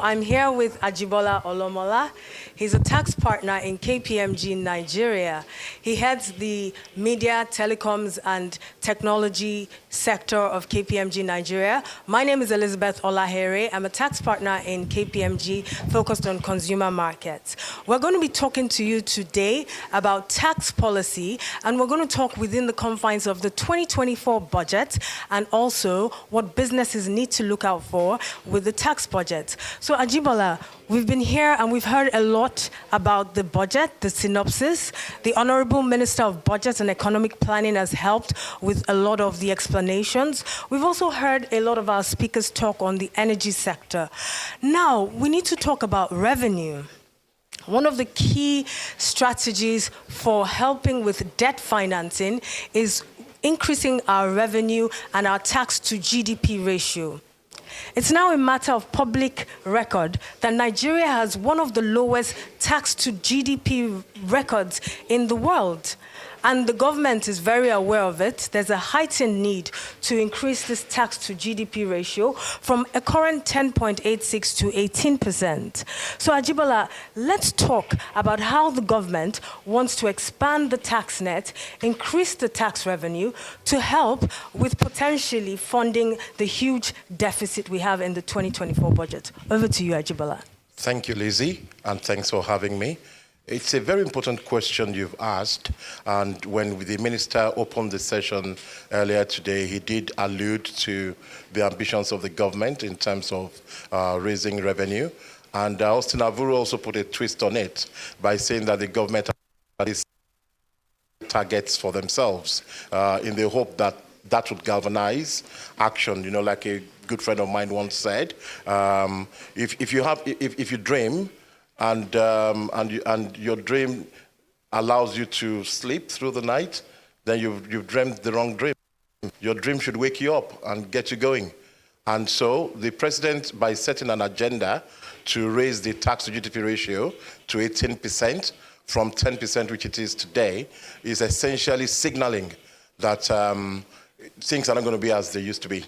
I'm here with Ajibola Olomola. He's a tax partner in KPMG Nigeria. He heads the media, telecoms, and technology sector of KPMG Nigeria. My name is Elizabeth Olahere. I'm a tax partner in KPMG focused on consumer markets. We're going to be talking to you today about tax policy, and we're going to talk within the confines of the 2024 budget and also what businesses need to look out for with the tax budget. So Ajibola, we've been here and we've heard a lot about the budget, the synopsis. The Honorable Minister of Budget and Economic Planning has helped with a lot of the explanations. We've also heard a lot of our speakers talk on the energy sector. Now, we need to talk about revenue. One of the key strategies for helping with debt financing is increasing our revenue and our tax to GDP ratio. It's now a matter of public record that Nigeria has one of the lowest tax to GDP records in the world. And the government is very aware of it. There's a heightened need to increase this tax to GDP ratio from a current 10.86 to 18%. So Ajibola, let's talk about how the government wants to expand the tax net, increase the tax revenue to help with potentially funding the huge deficit we have in the 2024 budget. Over to you, Ajibola. Thank you, Lizzie, and thanks for having me. It's a very important question you've asked, and when the minister opened the session earlier today, he did allude to the ambitions of the government in terms of raising revenue. And Austin Avuru also put a twist on it by saying that the government has targets for themselves in the hope that that would galvanize action. You know, like a good friend of mine once said, if you dream, and your dream allows you to sleep through the night, then you've dreamed the wrong dream. Your dream should wake you up and get you going. And so the president, by setting an agenda to raise the tax to GDP ratio to 18% from 10%, which it is today, is essentially signaling that things are not going to be as they used to be.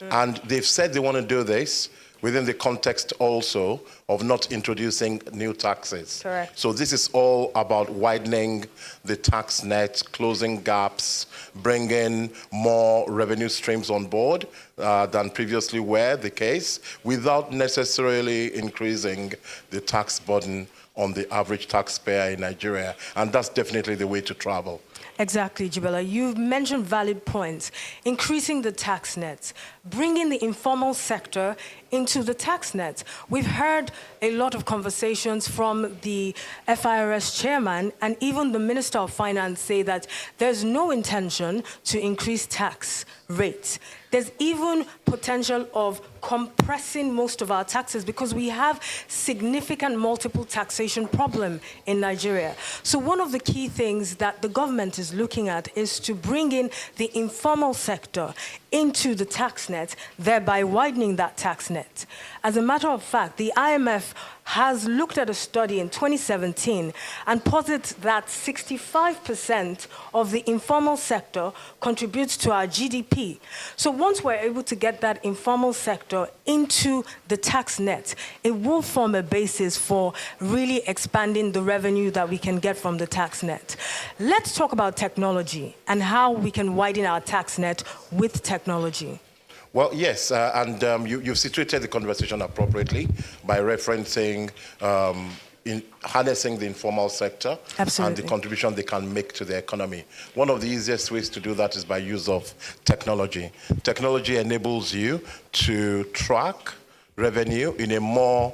And they've said they want to do this within the context also of not introducing new taxes. Correct. So this is all about widening the tax net, closing gaps, bringing more revenue streams on board than previously were the case, without necessarily increasing the tax burden on the average taxpayer in Nigeria. And that's definitely the way to travel. Exactly, Ajibola. You've mentioned valid points. Increasing the tax nets, bringing the informal sector into the tax net. We've heard a lot of conversations from the FIRS chairman and even the Minister of Finance say that there's no intention to increase tax rates. There's even potential of compressing most of our taxes because we have significant multiple taxation problem in Nigeria. So one of the key things that the government is looking at is to bring in the informal sector into the tax net, thereby widening that tax net. As a matter of fact, the IMF has looked at a study in 2017 and posits that 65% of the informal sector contributes to our GDP. So once we're able to get that informal sector into the tax net, it will form a basis for really expanding the revenue that we can get from the tax net. Let's talk about technology and how we can widen our tax net with technology. Well, yes, and you've situated the conversation appropriately by referencing in harnessing the informal sector. Absolutely. And the contribution they can make to the economy. One of the easiest ways to do that is by use of technology. Technology enables you to track revenue in a more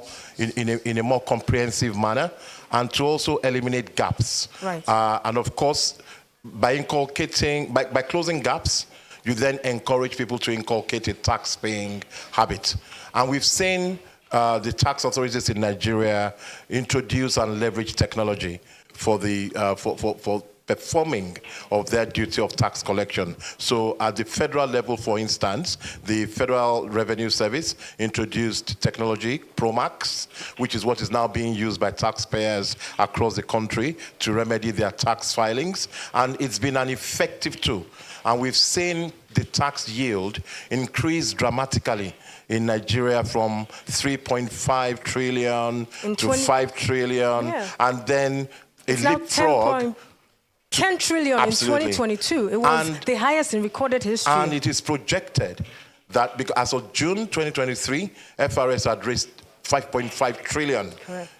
comprehensive manner and to also eliminate gaps. Right. And of course, by closing gaps, you then encourage people to inculcate a tax-paying habit. And we've seen the tax authorities in Nigeria introduce and leverage technology for performing of their duty of tax collection. So at the federal level, for instance, the Federal Revenue Service introduced technology, Promax, which is what is now being used by taxpayers across the country to remedy their tax filings. And it's been an effective tool. And we've seen the tax yield increase dramatically in Nigeria from 3.5 trillion to 5 trillion, and then a leapfrog. 10 trillion Absolutely. in 2022. It was the highest in recorded history. And it is projected that because as of June 2023, FRS had raised 5.5 trillion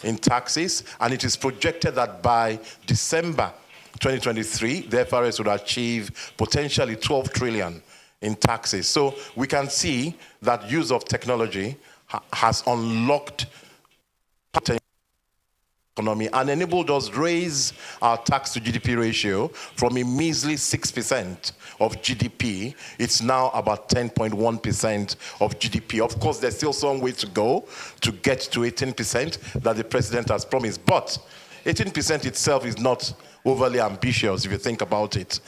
in taxes, and it is projected that by December 2023, the FRS would achieve potentially 12 trillion in taxes. So we can see that use of technology has unlocked potential economy and enabled us raise our tax to GDP ratio from a measly 6% of GDP. It's now about 10.1% of GDP. Of course, there's still some way to go to get to 18% that the president has promised. But 18% itself is not overly ambitious if you think about it,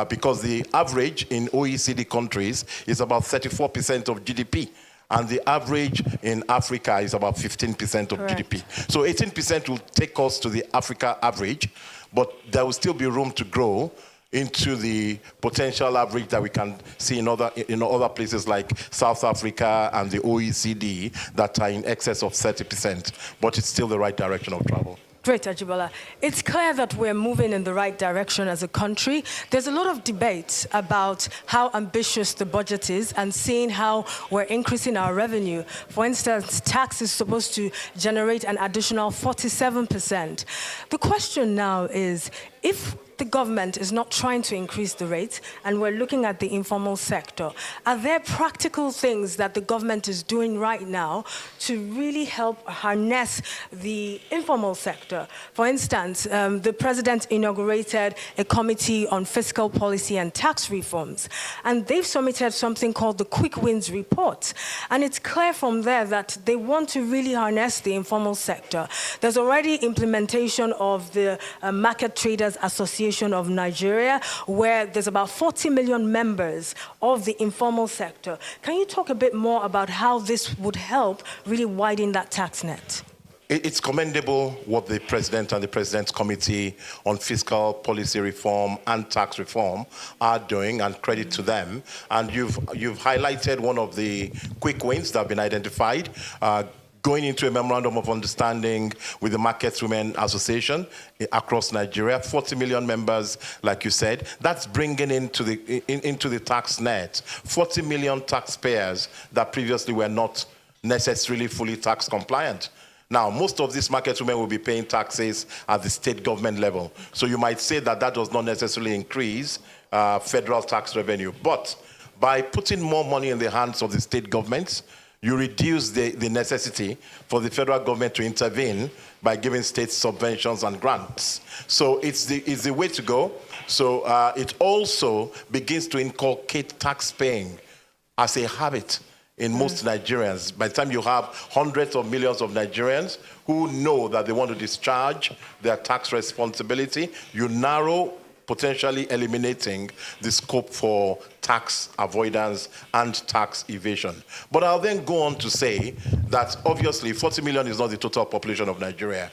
because the average in OECD countries is about 34% of GDP. And the average in Africa is about 15% of GDP. So 18% will take us to the Africa average, but there will still be room to grow into the potential average that we can see in other places like South Africa and the OECD that are in excess of 30%. But it's still the right direction of travel. Great, Ajibola. It's clear that we're moving in the right direction as a country. There's a lot of debate about how ambitious the budget is and seeing how we're increasing our revenue. For instance, tax is supposed to generate an additional 47%. The question now is, if the government is not trying to increase the rate, and we're looking at the informal sector, are there practical things that the government is doing right now to really help harness the informal sector? For instance, the president inaugurated a committee on fiscal policy and tax reforms, and they've submitted something called the Quick Wins Report. And it's clear from there that they want to really harness the informal sector. There's already implementation of the Market Traders Association of Nigeria, where there's about 40 million members of the informal sector. Can you talk a bit more about how this would help really widen that tax net? It's commendable what the president and the president's committee on fiscal policy reform and tax reform are doing, and credit to them. And you've highlighted one of the quick wins that have been identified, going into a memorandum of understanding with the Market Women Association across Nigeria, 40 million members, like you said. That's bringing into the tax net 40 million taxpayers that previously were not necessarily fully tax compliant. Now, most of these market women will be paying taxes at the state government level. So you might say that that does not necessarily increase federal tax revenue. But by putting more money in the hands of the state governments, you reduce the necessity for the federal government to intervene by giving states subventions and grants. So it's the way to go. So it also begins to inculcate tax paying as a habit in most Nigerians. By the time you have hundreds of millions of Nigerians who know that they want to discharge their tax responsibility, you narrow, potentially eliminating the scope for tax avoidance and tax evasion. But I'll then go on to say that obviously 40 million is not the total population of Nigeria.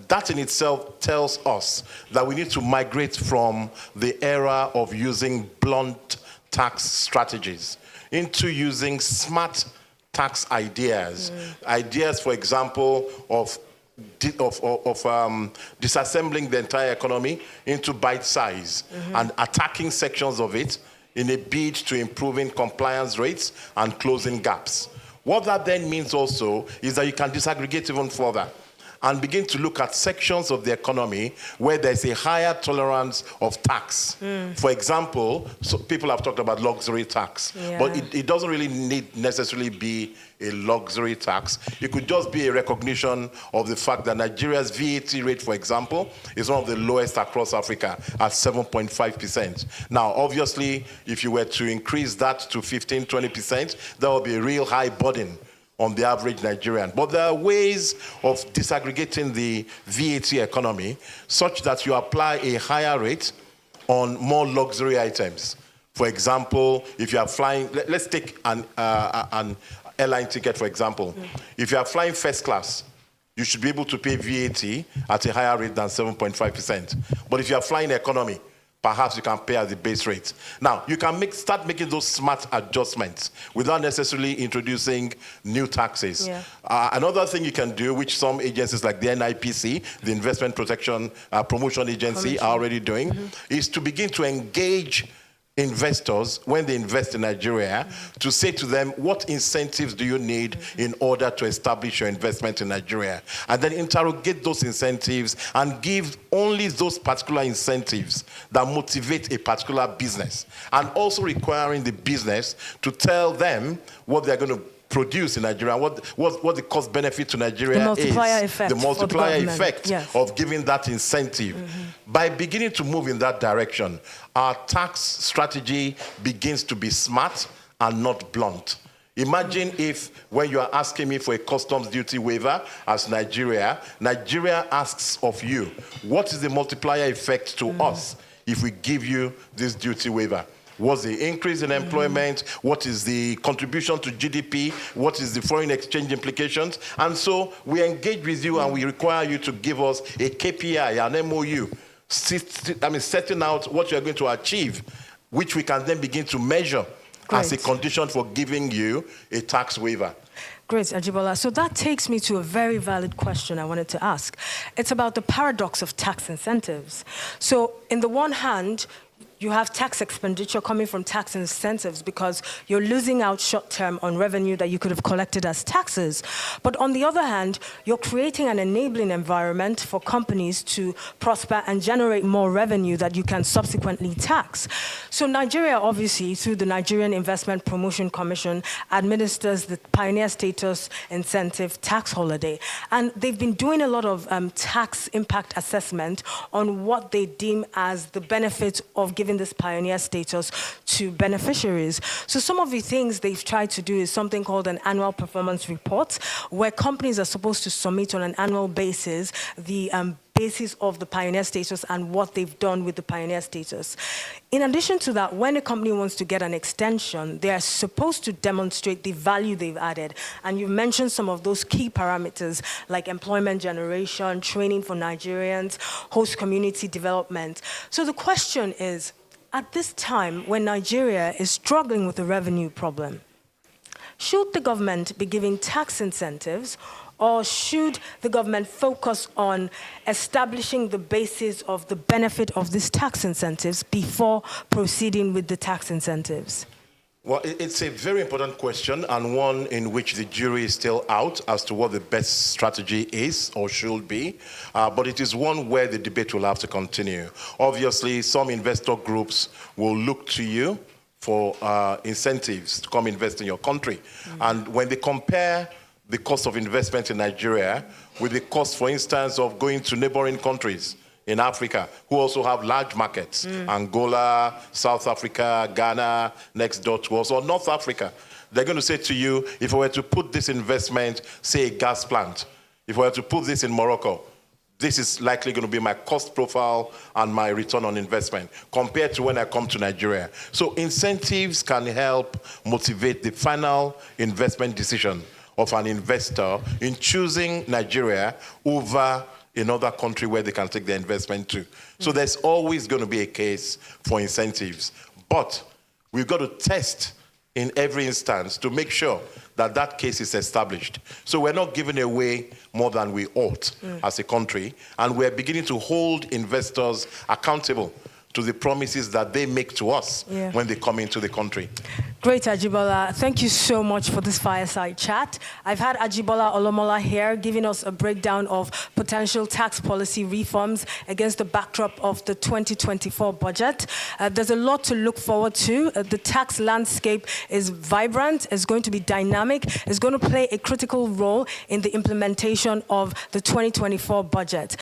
That in itself tells us that we need to migrate from the era of using blunt tax strategies into using smart tax ideas. Ideas, for example, of disassembling the entire economy into bite size and attacking sections of it in a bid to improving compliance rates and closing gaps. What that then means also is that you can disaggregate even further and begin to look at sections of the economy where there's a higher tolerance of tax. For example, so people have talked about luxury tax, but it doesn't really need necessarily be a luxury tax. It could just be a recognition of the fact that Nigeria's VAT rate, for example, is one of the lowest across Africa at 7.5%. Now, obviously, if you were to increase that to 15, 20%, that would be a real high burden on the average Nigerian. But there are ways of disaggregating the VAT economy such that you apply a higher rate on more luxury items. For example, if you are flying, let's take an airline ticket, for example. If you are flying first class, you should be able to pay VAT at a higher rate than 7.5%. But if you are flying economy, perhaps you can pay at the base rate. Now, you can start making those smart adjustments without necessarily introducing new taxes. Yeah. Another thing you can do, which some agencies like the NIPC, the Investment Protection Promotion Agency, are already doing, is to begin to engage investors when they invest in Nigeria to say to them, what incentives do you need in order to establish your investment in Nigeria? And then interrogate those incentives and give only those particular incentives that motivate a particular business, and also requiring the business to tell them what they're going to produce in Nigeria, what the cost benefit to Nigeria the multiplier is. Effect the multiplier effect yes. of giving that incentive. By beginning to move in that direction, our tax strategy begins to be smart and not blunt. Imagine if, when you are asking me for a customs duty waiver as Nigeria asks of you, what is the multiplier effect to us if we give you this duty waiver? What's the increase in employment? What is the contribution to GDP? What is the foreign exchange implications? And so we engage with you and we require you to give us a KPI, an MOU, setting out what you're going to achieve, which we can then begin to measure as a condition for giving you a tax waiver. Great, Ajibola. So that takes me to a very valid question I wanted to ask. It's about the paradox of tax incentives. So, in the one hand, you have tax expenditure coming from tax incentives because you're losing out short-term on revenue that you could have collected as taxes. But on the other hand, you're creating an enabling environment for companies to prosper and generate more revenue that you can subsequently tax. So Nigeria, obviously, through the Nigerian Investment Promotion Commission, administers the Pioneer Status Incentive Tax Holiday. And they've been doing a lot of tax impact assessment on what they deem as the benefits of giving this pioneer status to beneficiaries. So some of the things they've tried to do is something called an annual performance report, where companies are supposed to submit on an annual basis the basis of the pioneer status and what they've done with the pioneer status. In addition to that, when a company wants to get an extension, they are supposed to demonstrate the value they've added. And you've mentioned some of those key parameters like employment generation, training for Nigerians, host community development. So the question is, at this time when Nigeria is struggling with a revenue problem, should the government be giving tax incentives, or should the government focus on establishing the basis of the benefit of these tax incentives before proceeding with the tax incentives? Well, it's a very important question, and one in which the jury is still out as to what the best strategy is or should be. But it is one where the debate will have to continue. Obviously, some investor groups will look to you for incentives to come invest in your country. And when they compare the cost of investment in Nigeria with the cost, for instance, of going to neighboring countries in Africa who also have large markets, Angola, South Africa, Ghana, next door to us, or North Africa, they're going to say to you, if I were to put this investment, say a gas plant, if I were to put this in Morocco, this is likely going to be my cost profile and my return on investment compared to when I come to Nigeria. So incentives can help motivate the final investment decision of an investor in choosing Nigeria over another country where they can take their investment to. So there's always going to be a case for incentives. But we've got to test in every instance to make sure that that case is established. So we're not giving away more than we ought as a country, and we're beginning to hold investors accountable to the promises that they make to us when they come into the country. Great, Ajibola. Thank you so much for this fireside chat. I've had Ajibola Olomola here giving us a breakdown of potential tax policy reforms against the backdrop of the 2024 budget. There's a lot to look forward to. The tax landscape is vibrant, it's going to be dynamic, it's going to play a critical role in the implementation of the 2024 budget.